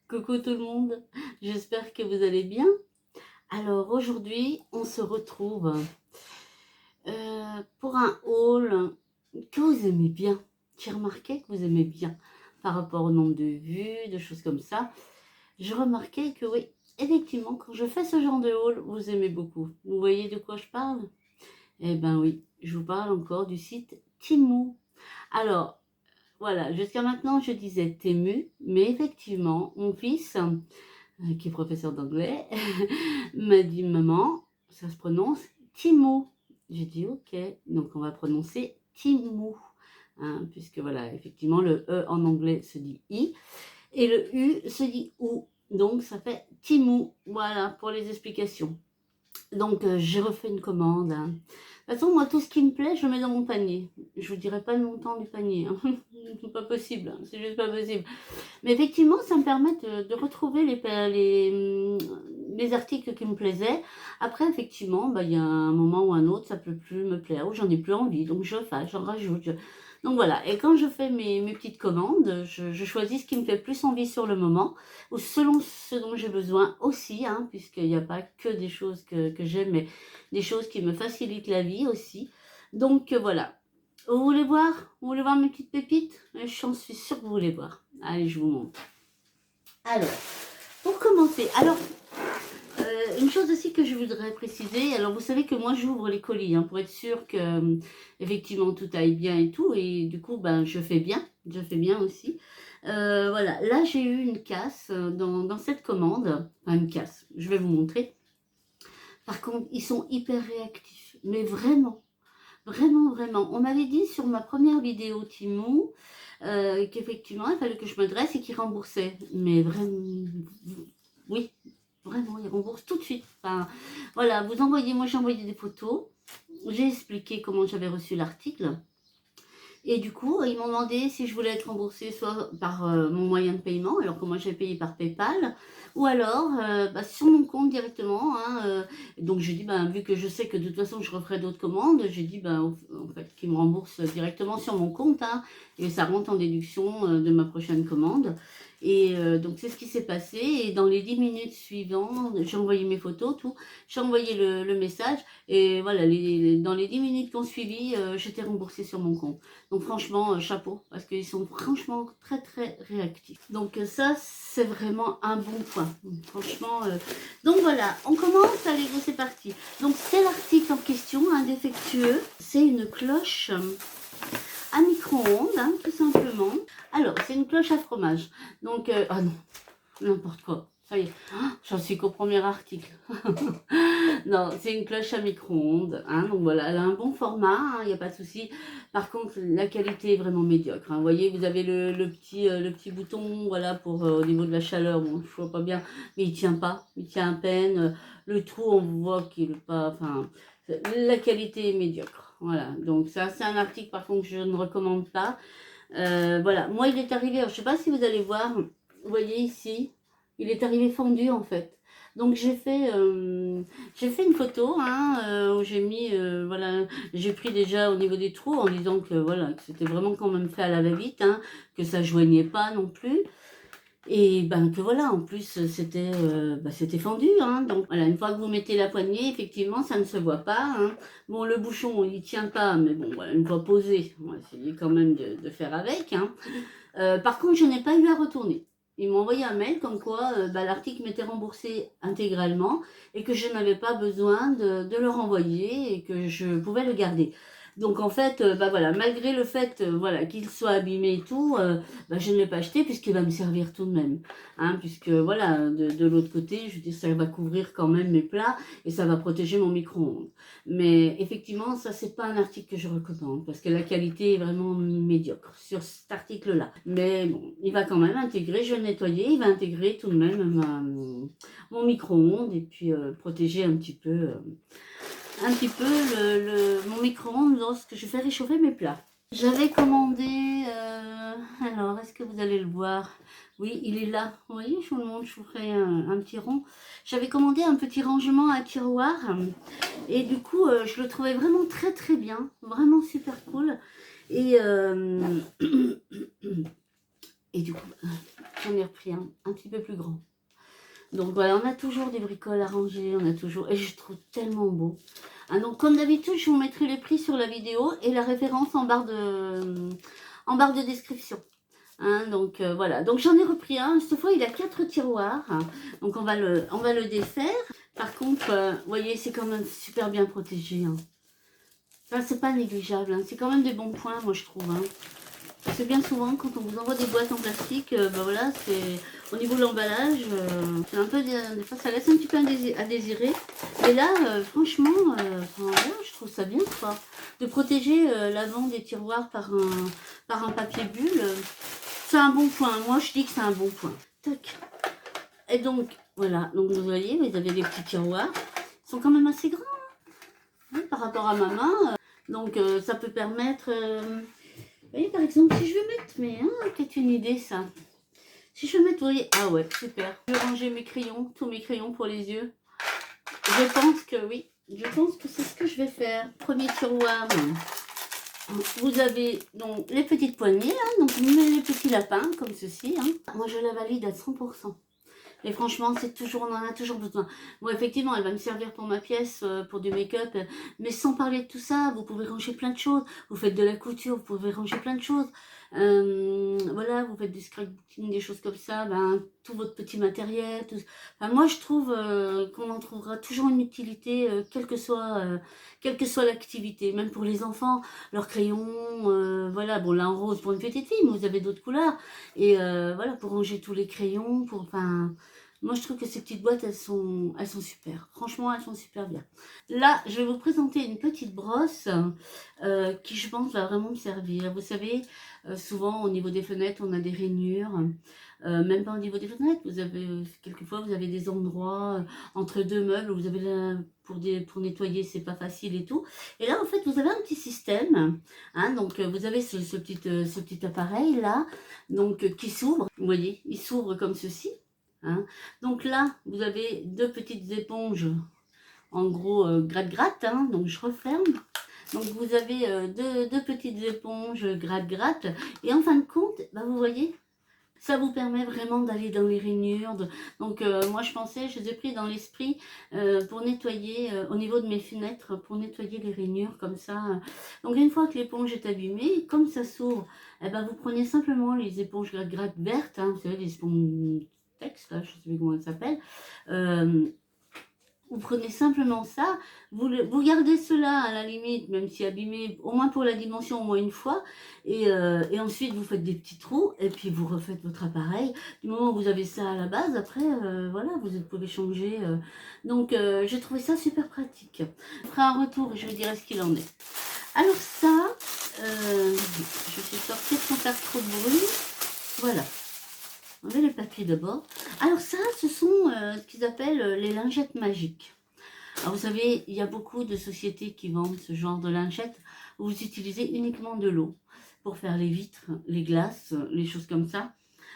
Coucou tout le monde, j'espère que vous allez bien. Alors aujourd'hui, on se retrouve pour un haul que vous aimez bien. J'ai remarqué que vous aimez bien par rapport au nombre de vues, de choses comme ça. Je remarquais que oui, effectivement, quand je fais ce genre de haul, vous aimez beaucoup. Vous voyez de quoi je parle? Eh ben oui, je vous parle encore du site Temu. Alors, voilà, jusqu'à maintenant, je disais Temu, mais effectivement, mon fils qui est professeur d'anglais, m'a dit maman, ça se prononce Timo. J'ai dit ok, donc on va prononcer Timu, hein, puisque voilà, effectivement le E en anglais se dit I et le U se dit OU, donc ça fait Timu. Voilà pour les explications. Donc j'ai refait une commande, hein. De toute façon, moi, tout ce qui me plaît, je le mets dans mon panier. Je vous dirai pas le montant du panier, hein. C'est pas possible, hein. C'est juste pas possible. Mais effectivement, ça me permet de retrouver les articles qui me plaisaient. Après, effectivement, bah, il y a un moment ou un autre, ça peut plus me plaire, ou j'en ai plus envie, donc j'en rajoute. Donc voilà, et quand je fais mes petites commandes, je choisis ce qui me fait plus envie sur le moment, ou selon ce dont j'ai besoin aussi, hein, puisqu'il n'y a pas que des choses que j'aime, mais des choses qui me facilitent la vie aussi. Donc voilà. Vous voulez voir mes petites pépites? J'en suis sûre que vous voulez voir. Allez, je vous montre. Alors, pour commencer, une chose aussi que je voudrais préciser, alors vous savez que moi j'ouvre les colis, hein, pour être sûr que effectivement tout aille bien et tout, et du coup ben je fais bien aussi. Voilà, là j'ai eu une casse dans cette commande, enfin une casse, je vais vous montrer. Par contre, ils sont hyper réactifs, mais vraiment. Vraiment, vraiment. On m'avait dit sur ma première vidéo Temu qu'effectivement, il fallait que je me dresse et qu'ils remboursaient. Mais vraiment, oui, vraiment, ils remboursent tout de suite. Enfin, voilà, vous envoyez, moi j'ai envoyé des photos, j'ai expliqué comment j'avais reçu l'article. Et du coup, ils m'ont demandé si je voulais être remboursée soit par mon moyen de paiement, alors que moi j'ai payé par PayPal, ou alors bah, sur mon compte directement, hein, donc j'ai dit, bah, vu que je sais que de toute façon je referai d'autres commandes, j'ai dit bah, en fait qu'ils me remboursent directement sur mon compte, hein, et ça rentre en déduction de ma prochaine commande. Et donc c'est ce qui s'est passé. Et dans les 10 minutes suivantes, j'ai envoyé mes photos, tout, j'ai envoyé le message. Et voilà, dans les 10 minutes qui ont suivi, j'étais remboursée sur mon compte. Donc franchement, chapeau, parce qu'ils sont franchement très très réactifs. Donc ça, c'est vraiment un bon point. Franchement, donc voilà, on commence, allez, go, c'est parti. Donc c'est l'article en question, indéfectueux. C'est une cloche à micro-ondes, hein, tout simplement. Alors, c'est une cloche à fromage. Donc, ah non, n'importe quoi. Ça y est, j'en suis qu'au premier article. Non, c'est une cloche à micro-ondes, hein, donc voilà, elle a un bon format, il n'y a pas de souci. Par contre, la qualité est vraiment médiocre, hein. Vous voyez, vous avez le petit bouton, voilà, pour au niveau de la chaleur, bon, je vois pas bien, mais il tient pas, il tient à peine. Le trou, on voit qu'il est pas, enfin, la qualité est médiocre. Voilà, donc ça, c'est un article, par contre, que je ne recommande pas. Voilà, moi, il est arrivé, alors, je sais pas si vous allez voir, vous voyez ici, il est arrivé fendu, en fait. Donc j'ai fait une photo, hein, où j'ai mis, voilà, j'ai pris déjà au niveau des trous en disant que voilà, que c'était vraiment quand même fait à la va-vite, hein, que ça joignait pas non plus. Et ben que voilà, en plus c'était fendu, hein. Donc voilà, une fois que vous mettez la poignée, effectivement, ça ne se voit pas, hein. Bon, le bouchon, il tient pas, mais bon, voilà, une fois posé, on va essayer quand même de faire avec, hein. Par contre, je n'ai pas eu à retourner. Ils m'ont envoyé un mail comme quoi bah, l'article m'était remboursé intégralement et que je n'avais pas besoin de le renvoyer et que je pouvais le garder. Donc en fait, bah voilà, malgré le fait voilà, qu'il soit abîmé et tout, bah, je ne l'ai pas acheté puisqu'il va me servir tout de même, hein, puisque voilà, de l'autre côté, je veux dire, ça va couvrir quand même mes plats et ça va protéger mon micro-ondes. Mais effectivement, ça c'est pas un article que je recommande parce que la qualité est vraiment médiocre sur cet article-là. Mais bon, il va quand même intégrer, je vais le nettoyer, il va intégrer tout de même mon micro-ondes et puis protéger un petit peu mon micro-ondes lorsque je fais réchauffer mes plats. J'avais commandé, alors est-ce que vous allez le voir? Oui, il est là. Vous voyez, je vous le montre, je vous ferai un petit rond. J'avais commandé un petit rangement à tiroir et du coup, je le trouvais vraiment très très bien, vraiment super cool. Et, Et du coup, j'en ai repris un petit peu plus grand. Donc voilà, on a toujours des bricoles à ranger, on a toujours... Et je trouve tellement beau. Hein, donc comme d'habitude, je vous mettrai les prix sur la vidéo et la référence en barre de description. Hein, donc voilà, donc j'en ai repris un. Cette fois, il a 4 tiroirs. Hein, donc on va le défaire. Par contre, vous voyez, c'est quand même super bien protégé. Hein. Enfin, c'est pas négligeable. Hein. C'est quand même des bons points, moi, je trouve. Hein. Parce que bien souvent, quand on vous envoie des boîtes en plastique, ben voilà, c'est au niveau de l'emballage, c'est un peu des fois ça laisse un petit peu à désirer. Et là, franchement, enfin, voilà, je trouve ça bien, quoi. De protéger l'avant des tiroirs par un papier bulle, c'est un bon point. Moi, je dis que c'est un bon point. Tac. Et donc, voilà. Donc, vous voyez, vous avez les petits tiroirs. Ils sont quand même assez grands hein, par rapport à ma main. Donc, ça peut permettre... vous voyez, par exemple, si je veux mettre... Mais peut-être une idée, ça. Si je veux mettre, vous voyez... Ah ouais, super. Je vais ranger mes crayons, tous mes crayons pour les yeux. Je pense que oui. Je pense que c'est ce que je vais faire. Premier tiroir. Vous avez donc les petites poignées, hein, donc vous mettez les petits lapins, comme ceci. Hein. Moi, je la valide à 100%. Et franchement, on en a toujours besoin. Bon, effectivement, elle va me servir pour ma pièce, pour du make-up. Mais sans parler de tout ça, vous pouvez ranger plein de choses. Vous faites de la couture, vous pouvez ranger plein de choses. Voilà, vous faites du scrapbooking, des choses comme ça. Ben, tout votre petit matériel. Tout... Enfin, moi, je trouve qu'on en trouvera toujours une utilité, quelle que soit l'activité. Même pour les enfants, leurs crayons. Voilà, bon, là en rose pour une petite fille, mais vous avez d'autres couleurs. Et voilà, pour ranger tous les crayons, enfin... Moi, je trouve que ces petites boîtes, elles sont super. Franchement, elles sont super bien. Là, je vais vous présenter une petite brosse qui, je pense, va vraiment me servir. Vous savez, souvent, au niveau des fenêtres, on a des rainures. Même pas au niveau des fenêtres. Quelquefois, vous avez des endroits entre deux meubles où vous avez pour nettoyer, c'est pas facile et tout. Et là, en fait, vous avez un petit système. Hein, donc, vous avez ce petit appareil là, donc qui s'ouvre. Vous voyez, il s'ouvre comme ceci. Hein. Donc là, vous avez deux petites éponges, en gros gratte-gratte, hein, donc je referme. Donc vous avez deux petites éponges gratte-gratte, et en fin de compte, bah, vous voyez, ça vous permet vraiment d'aller dans les rainures. Donc moi je pensais, je les ai pris dans l'esprit pour nettoyer au niveau de mes fenêtres, pour nettoyer les rainures comme ça. Donc une fois que l'éponge est abîmée, comme ça s'ouvre, eh ben, vous prenez simplement les éponges gratte-gratte vertes, hein, vous savez, les éponges texte, là, je ne sais plus comment elle s'appelle. Vous prenez simplement ça, vous gardez cela à la limite, même si abîmé, au moins pour la dimension, au moins une fois, et ensuite vous faites des petits trous, et puis vous refaites votre appareil. Du moment où vous avez ça à la base, après, voilà, vous pouvez changer. Donc, j'ai trouvé ça super pratique. Je ferai un retour et je vous dirai ce qu'il en est. Alors ça, je vais sortir sans faire trop de bruit. Voilà. On met les papiers d'abord. Alors ça, ce sont ce qu'ils appellent les lingettes magiques. Alors vous savez, il y a beaucoup de sociétés qui vendent ce genre de lingettes où vous utilisez uniquement de l'eau pour faire les vitres, les glaces, les choses comme ça.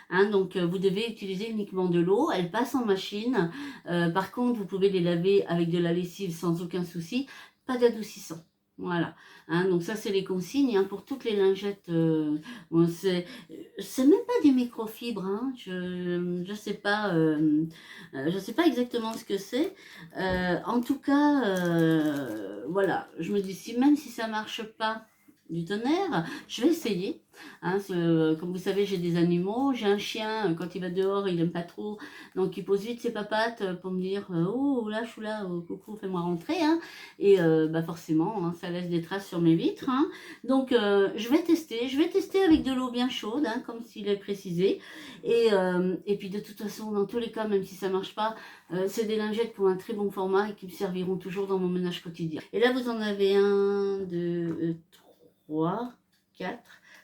Hein, donc vous devez utiliser uniquement de l'eau, elle passe en machine. Par contre, vous pouvez les laver avec de la lessive sans aucun souci, pas d'adoucissant. Voilà, hein, donc ça c'est les consignes hein, pour toutes les lingettes. Bon, c'est même pas des microfibres, hein, je sais pas, je sais pas exactement ce que c'est. En tout cas, voilà, je me dis si même si ça marche pas du tonnerre, je vais essayer. Hein, comme vous savez, j'ai des animaux, j'ai un chien, quand il va dehors, il n'aime pas trop, donc il pose vite ses papates pour me dire oh là, choula, oh, coucou, fais-moi rentrer. Hein. Et bah forcément, hein, ça laisse des traces sur mes vitres. Hein. Donc je vais tester avec de l'eau bien chaude, hein, comme s'il est précisé. Et puis de toute façon, dans tous les cas, même si ça marche pas, c'est des lingettes pour un très bon format et qui me serviront toujours dans mon ménage quotidien. Et là, vous en avez 1, 2, 3, 4,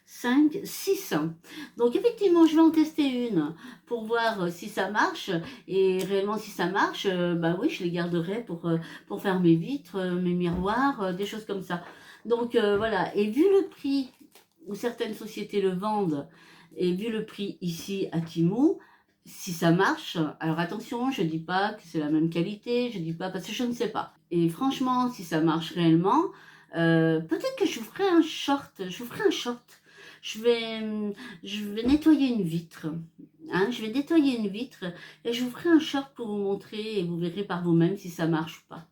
5, 6. Donc effectivement, je vais en tester une pour voir si ça marche. Et réellement, si ça marche, bah oui, je les garderai pour faire mes vitres, mes miroirs, des choses comme ça. Donc voilà, et vu le prix où certaines sociétés le vendent, et vu le prix ici à Temu, si ça marche, alors attention, je ne dis pas que c'est la même qualité, je ne dis pas parce que je ne sais pas. Et franchement, si ça marche réellement, peut-être que je vous ferai un short, je vais nettoyer une vitre. Hein, je vais nettoyer une vitre et je vous ferai un short pour vous montrer et vous verrez par vous-même si ça marche ou pas.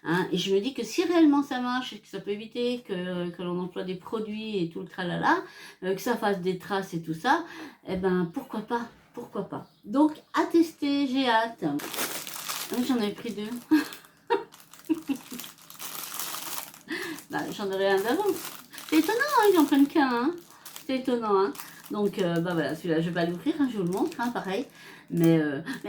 Hein, et je me dis que si réellement ça marche et que ça peut éviter que l'on emploie des produits et tout le tralala, que ça fasse des traces et tout ça, eh ben pourquoi pas, pourquoi pas. Donc à tester, j'ai hâte. J'en ai pris 2. Bah, j'en aurais un d'avance. C'est étonnant, hein, ils en prennent qu'un. Hein. C'est étonnant. Hein. Donc, bah voilà, celui-là, je vais pas l'ouvrir, hein, je vous le montre, hein, pareil. Mais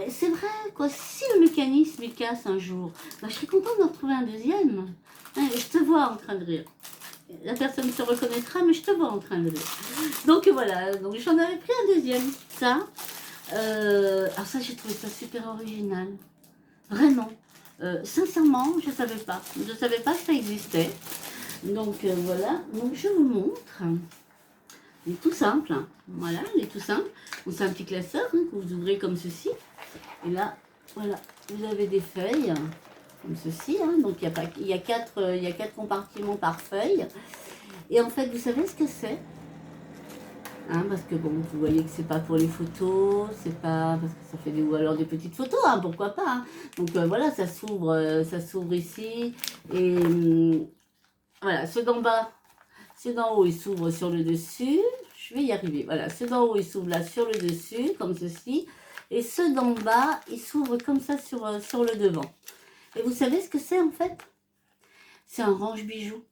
c'est vrai, quoi. Si le mécanisme il casse un jour, bah, je serais contente d'en retrouver un deuxième. Hein, je te vois en train de rire. La personne se reconnaîtra, mais je te vois en train de rire. Donc voilà, donc j'en avais pris un deuxième. Ça. Alors ça, j'ai trouvé ça super original. Vraiment. Sincèrement, je ne savais pas. Je ne savais pas que ça existait. Donc voilà, donc je vous montre. Il est tout simple, hein. Voilà, il est tout simple. Donc c'est un petit classeur hein, que vous ouvrez comme ceci. Et là, voilà, vous avez des feuilles comme ceci. Hein. Donc il y a 4 compartiments par feuille. Et en fait, vous savez ce que c'est hein, parce que bon, vous voyez que c'est pas pour les photos, c'est pas parce que ça fait ou alors des petites photos, hein, pourquoi pas. Hein. Donc voilà, ça s'ouvre ici et voilà, ceux d'en bas, ceux d'en haut, ils s'ouvrent sur le dessus. Je vais y arriver. Voilà, ceux d'en haut, ils s'ouvrent là sur le dessus, comme ceci. Et ceux d'en bas, ils s'ouvrent comme ça sur le devant. Et vous savez ce que c'est en fait? C'est un range-bijoux.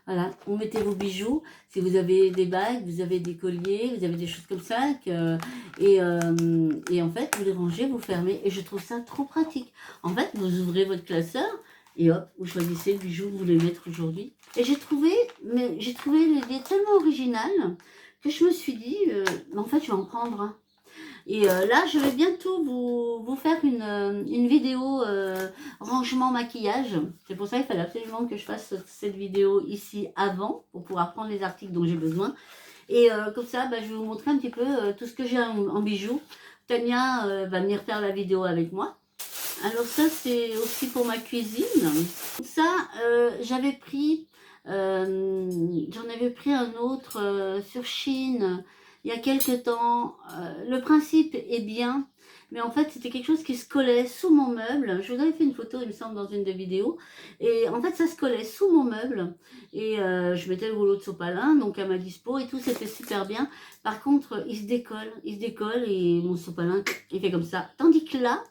Voilà, vous mettez vos bijoux. Si vous avez des bagues, vous avez des colliers, vous avez des choses comme ça. Et en fait, vous les rangez, vous fermez. Et je trouve ça trop pratique. En fait, vous ouvrez votre classeur et hop, vous choisissez le bijou que vous voulez mettre aujourd'hui. Et j'ai trouvé l'idée tellement originale que je me suis dit, en fait, je vais en prendre un. Et là, je vais bientôt vous faire une vidéo rangement maquillage. C'est pour ça qu'il fallait absolument que je fasse cette vidéo ici avant pour pouvoir prendre les articles dont j'ai besoin. Et comme ça, bah, je vais vous montrer un petit peu tout ce que j'ai en bijoux. Tania va venir faire la vidéo avec moi. Alors ça, c'est aussi pour ma cuisine. Ça, j'avais pris, j'en avais pris un autre sur Chine il y a quelques temps. Le principe est bien, mais en fait, c'était quelque chose qui se collait sous mon meuble. Je vous avais fait une photo, il me semble, dans une des vidéos. Et en fait, ça se collait sous mon meuble. Et je mettais le rouleau de sopalin, donc à ma dispo et tout, c'était super bien. Par contre, il se décolle et mon sopalin, il fait comme ça. Tandis que là,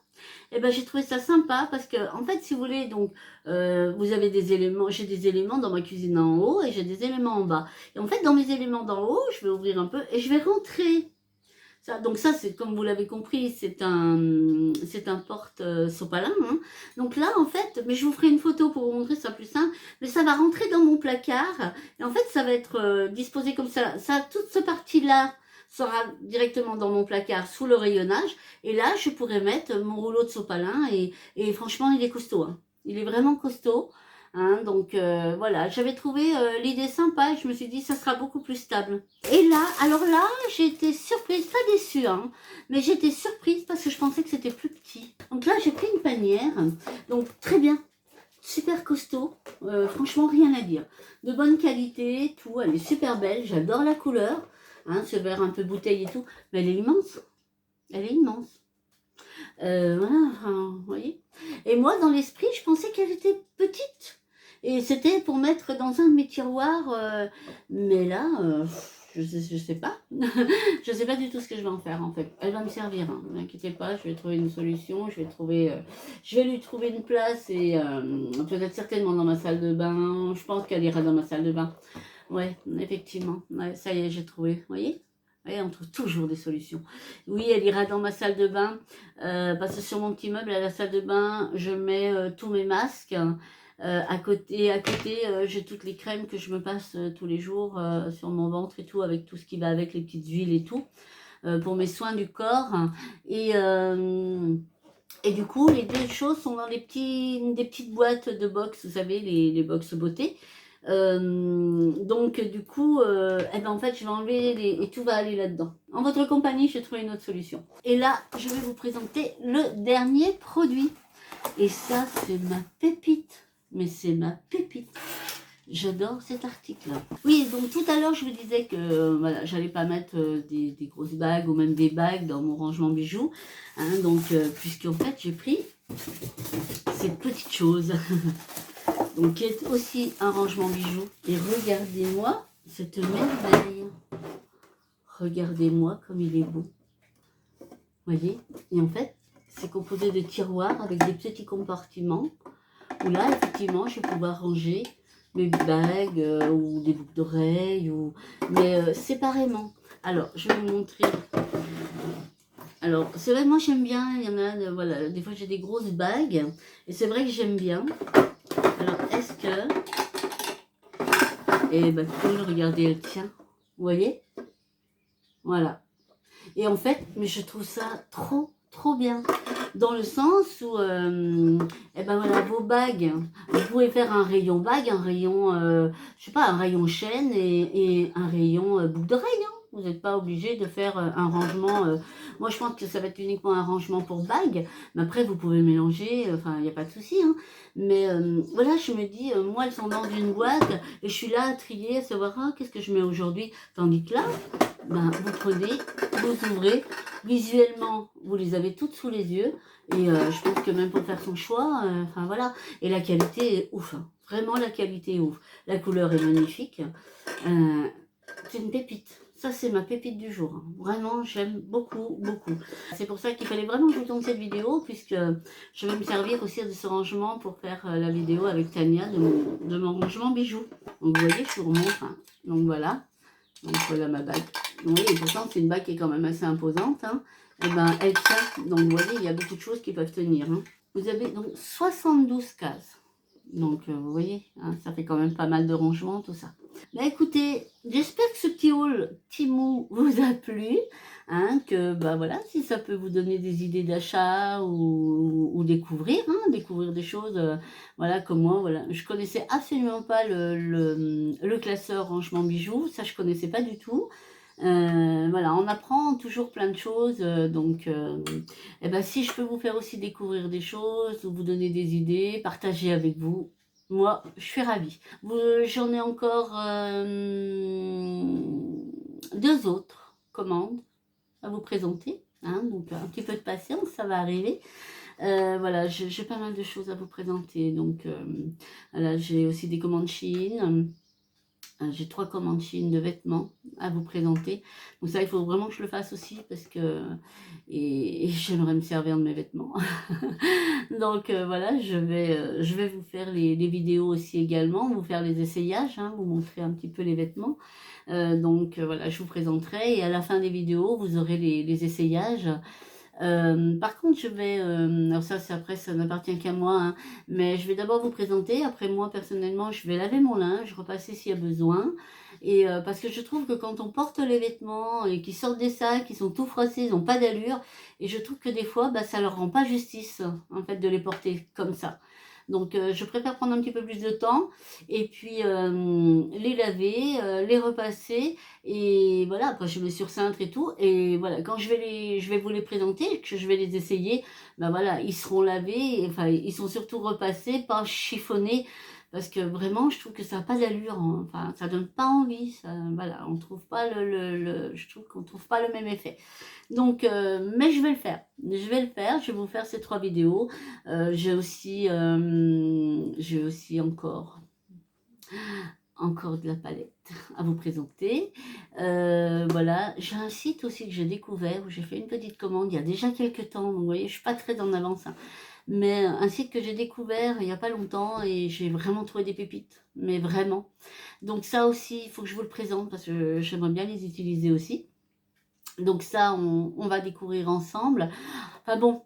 eh ben, j'ai trouvé ça sympa parce que, en fait, si vous voulez, donc, vous avez des éléments, j'ai des éléments dans ma cuisine en haut et j'ai des éléments en bas. Et en fait, dans mes éléments d'en haut, je vais ouvrir un peu et je vais rentrer. Ça, donc ça, c'est comme vous l'avez compris, c'est un porte-sopalin. Hein. Donc là, en fait, mais je vous ferai une photo pour vous montrer, ça plus simple. Mais ça va rentrer dans mon placard. Et en fait, ça va être disposé comme ça. Ça, toute cette partie-là sera directement dans mon placard sous le rayonnage. Et là, je pourrais mettre mon rouleau de sopalin. Et franchement, il est costaud. Hein. Il est vraiment costaud. Hein, donc voilà, j'avais trouvé l'idée sympa et je me suis dit ça sera beaucoup plus stable. Et là, alors là, j'ai été surprise, pas déçue, hein, mais j'étais surprise parce que je pensais que c'était plus petit. Donc là, j'ai pris une panière, donc très bien, super costaud, franchement rien à dire. De bonne qualité, tout, elle est super belle, j'adore la couleur, hein, ce verre un peu bouteille et tout, mais elle est immense, elle est immense. Voilà, enfin, vous voyez. Et moi, dans l'esprit, je pensais qu'elle était petite. Et c'était pour mettre dans un de mes tiroirs. Mais là, je sais pas. Je sais pas du tout ce que je vais en faire, en fait. Elle va me servir, hein. Ne vous inquiétez pas, je vais trouver une solution. Je vais lui trouver une place. Et peut-être certainement dans ma salle de bain. Je pense qu'elle ira dans ma salle de bain. Ouais, effectivement. Ouais, ça y est, j'ai trouvé. Vous voyez? Et on trouve toujours des solutions. Oui, elle ira dans ma salle de bain. Parce que sur mon petit meuble, à la salle de bain, je mets tous mes masques. À côté, j'ai toutes les crèmes que je me passe tous les jours sur mon ventre et tout, avec tout ce qui va avec, les petites huiles et tout, pour mes soins du corps. Et du coup, les deux choses sont dans des petites boîtes de box, vous savez, les box beauté. Donc du coup, eh ben, en fait, je vais enlever et tout va aller là-dedans. En votre compagnie, j'ai trouvé une autre solution. Et là, je vais vous présenter le dernier produit. Et ça, c'est ma pépite. Mais c'est ma pépite. J'adore cet article-là. Oui, donc tout à l'heure, je vous disais que voilà, j'allais pas mettre des grosses bagues ou même des bagues dans mon rangement bijoux. Hein, donc, puisqu'en fait, j'ai pris cette petite chose. Donc, qui est aussi un rangement bijoux. Et regardez-moi cette merveille. Regardez-moi comme il est beau. Voyez? Et en fait, c'est composé de tiroirs avec des petits compartiments. Où là, effectivement, je vais pouvoir ranger mes bagues ou des boucles d'oreilles, mais séparément. Alors, je vais vous montrer. Alors, c'est vrai, moi j'aime bien, il y en a, voilà, des fois j'ai des grosses bagues, et c'est vrai que j'aime bien. Alors, est-ce que... Eh ben, cool, regardez, elle tient. Vous voyez? Voilà. Et en fait, mais je trouve ça trop bien. Dans le sens où, eh ben voilà, vos bagues, vous pouvez faire un rayon bague, un rayon, je sais pas, un rayon chaîne et un rayon boucle d'oreille. Hein. Vous n'êtes pas obligé de faire un rangement. Moi, je pense que ça va être uniquement un rangement pour bagues. Mais après, vous pouvez mélanger. Enfin, il n'y a pas de souci. Hein. Mais voilà, je me dis, moi, elles sont dans une boîte et je suis là à trier, à savoir, ah, qu'est-ce que je mets aujourd'hui. Tandis que là, ben, vous prenez, vous ouvrez. Visuellement, vous les avez toutes sous les yeux. Et je pense que même pour faire son choix, enfin voilà. Et la qualité est ouf. Hein. Vraiment, la qualité est ouf. La couleur est magnifique. C'est une pépite. Ça, c'est ma pépite du jour. Hein. Vraiment, j'aime beaucoup. C'est pour ça qu'il fallait vraiment que je vous tourne cette vidéo, puisque je vais me servir aussi de ce rangement pour faire la vidéo avec Tania de mon rangement bijoux. Donc, vous voyez, je vous remontre. Hein. Donc, voilà. Donc, voilà ma bague. Oui, et pourtant, c'est une bague qui est quand même assez imposante. Hein. Et ben, elle tient. Donc, vous voyez, il y a beaucoup de choses qui peuvent tenir. Hein. Vous avez donc 72 cases. Donc, vous voyez, hein, ça fait quand même pas mal de rangements, tout ça. Bah écoutez, j'espère que ce petit haul Temu vous a plu. Hein, que bah voilà, si ça peut vous donner des idées d'achat ou découvrir, hein, découvrir des choses, voilà, comme moi, voilà. Je connaissais absolument pas le classeur rangement bijoux, ça je connaissais pas du tout. Voilà, on apprend toujours plein de choses, donc eh ben, si je peux vous faire aussi découvrir des choses, ou vous donner des idées, partager avec vous, moi je suis ravie. J'en ai encore deux autres commandes à vous présenter, hein, donc un petit peu de patience, ça va arriver. Voilà, j'ai pas mal de choses à vous présenter, donc voilà, j'ai aussi des commandes Chine. J'ai 3 commandes Chine de vêtements à vous présenter. Donc ça, il faut vraiment que je le fasse aussi parce que et j'aimerais me servir de mes vêtements. Donc voilà, je vais vous faire les vidéos aussi également, vous faire les essayages, hein, vous montrer un petit peu les vêtements. Donc voilà, je vous présenterai et à la fin des vidéos, vous aurez les essayages. Par contre, je vais, alors ça c'est après, ça n'appartient qu'à moi, hein, mais je vais d'abord vous présenter, après moi personnellement, je vais laver mon linge, repasser s'il y a besoin, et parce que je trouve que quand on porte les vêtements et qu'ils sortent des sacs, ils sont tout froissés, ils n'ont pas d'allure, et je trouve que des fois, bah, ça leur rend pas justice, en fait, de les porter comme ça. Donc, je préfère prendre un petit peu plus de temps et puis les laver, les repasser et voilà. Après, je mets sur cintre et tout. Et voilà, quand je vais vous les présenter, que je vais les essayer, ben voilà, ils seront lavés. Enfin, ils sont surtout repassés, pas chiffonnés. Parce que vraiment, je trouve que ça n'a pas d'allure. Hein. Enfin, ça donne pas envie. Ça, voilà, on trouve pas je trouve qu'on trouve pas le même effet. Donc, mais je vais le faire. Je vais le faire. Je vais vous faire ces 3 vidéos. J'ai aussi encore de la palette à vous présenter. Voilà, j'ai un site aussi que j'ai découvert où j'ai fait une petite commande il y a déjà quelques temps. Donc, vous voyez, je suis pas très en avance. Hein. Mais un site que j'ai découvert il n'y a pas longtemps et j'ai vraiment trouvé des pépites. Mais vraiment. Donc ça aussi, il faut que je vous le présente parce que j'aimerais bien les utiliser aussi. Donc ça, on va découvrir ensemble. Enfin bon,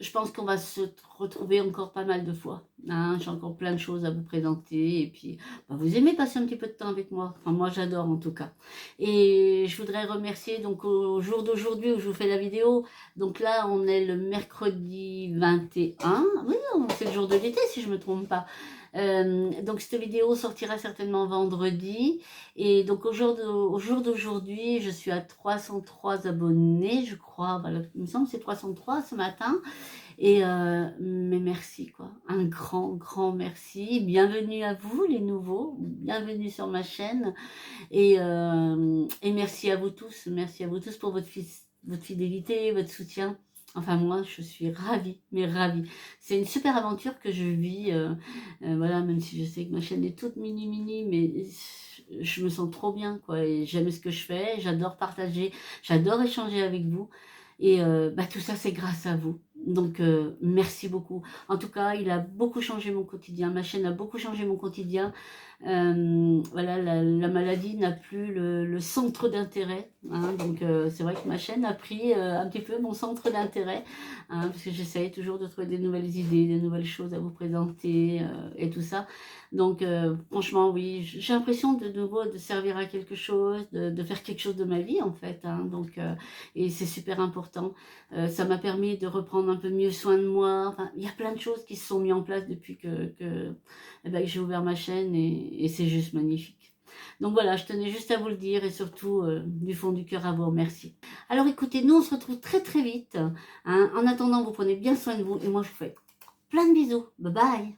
je pense qu'on va se retrouver encore pas mal de fois. Hein. J'ai encore plein de choses à vous présenter. Et puis, bah, vous aimez passer un petit peu de temps avec moi. Enfin, moi, j'adore en tout cas. Et je voudrais remercier donc au jour d'aujourd'hui où je vous fais la vidéo. Donc là, on est le mercredi 21. Oui, c'est le jour de l'été si je ne me trompe pas. Donc cette vidéo sortira certainement vendredi. Et donc au jour d'aujourd'hui, je suis à 303 abonnés, je crois. Voilà, il me semble que c'est 303 ce matin. Et mais merci quoi, un grand merci. Bienvenue à vous les nouveaux, bienvenue sur ma chaîne. Et merci à vous tous pour votre fidélité, votre soutien. Enfin moi je suis ravie, mais ravie. C'est une super aventure que je vis, voilà, même si je sais que ma chaîne est toute mini, mais je me sens trop bien quoi. Et j'aime ce que je fais, j'adore partager, j'adore échanger avec vous. Et bah, tout ça c'est grâce à vous. Donc merci beaucoup. En tout cas, il a beaucoup changé mon quotidien. Ma chaîne a beaucoup changé mon quotidien. Voilà, la maladie n'a plus le centre d'intérêt, hein, donc c'est vrai que ma chaîne a pris un petit peu mon centre d'intérêt, hein, parce que j'essaye toujours de trouver des nouvelles idées, des nouvelles choses à vous présenter et tout ça. Donc franchement, oui, j'ai l'impression de nouveau de servir à quelque chose, de faire quelque chose de ma vie en fait, hein, donc et c'est super important. Ça m'a permis de reprendre un peu mieux soin de moi. Enfin, il y a plein de choses qui se sont mises en place depuis eh ben, que j'ai ouvert ma chaîne et c'est juste magnifique. Donc voilà, je tenais juste à vous le dire et surtout du fond du cœur à vous remercier. Alors écoutez, nous on se retrouve très vite, hein. En attendant, vous prenez bien soin de vous et moi je vous fais plein de bisous. Bye bye.